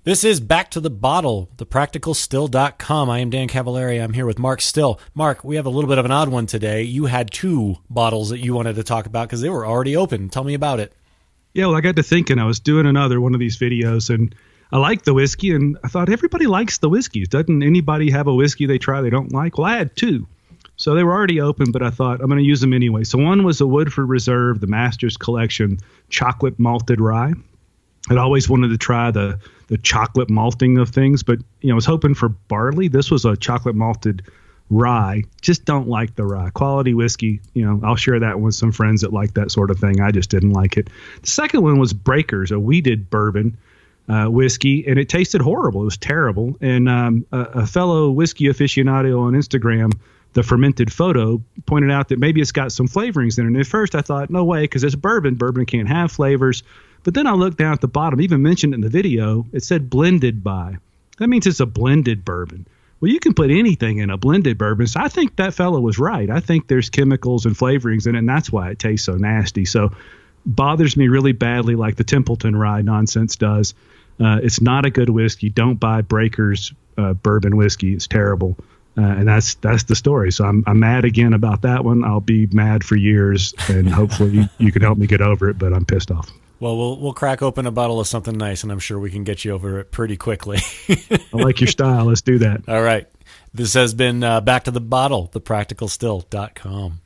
This is Back to the Bottle, thepracticalstill.com. I am Dan Cavallari. I'm here with Mark Still. Mark, we have a little bit of an odd one today. You had two bottles that you wanted to talk about because they were already open. Tell me about it. Yeah, well, I got to thinking I was doing another one of these videos, and I like the whiskey, and I thought everybody likes the whiskeys. Doesn't anybody have a whiskey they try they don't like? Well, I had two. So they were already open, but I thought I'm going to use them anyway. So one was a Woodford Reserve, the Master's Collection Chocolate Malted Rye. I'd always wanted to try the chocolate malting of things, but I was hoping for barley. This was a chocolate malted rye. Just don't like the rye. Quality whiskey, I'll share that with some friends that like that sort of thing. I just didn't like it. The second one was Breakers, a wheated bourbon whiskey, and it tasted horrible. It was terrible. And a fellow whiskey aficionado on Instagram, the fermented photo, pointed out that maybe it's got some flavorings in it. And at first I thought, no way, because it's bourbon. Bourbon can't have flavors. But then I looked down at the bottom, even mentioned in the video, it said blended by. That means it's a blended bourbon. Well, you can put anything in a blended bourbon. So I think that fellow was right. I think there's chemicals and flavorings in it, and that's why it tastes so nasty. So bothers me really badly, like the Templeton Rye nonsense does. It's not a good whiskey. Don't buy Breakers bourbon whiskey. It's terrible. And that's the story. So I'm mad again about that one. I'll be mad for years, and hopefully you can help me get over it, but I'm pissed off. Well, we'll crack open a bottle of something nice, and I'm sure we can get you over it pretty quickly. I like your style. Let's do that. All right. This has been Back to the Bottle, thepracticalstill.com.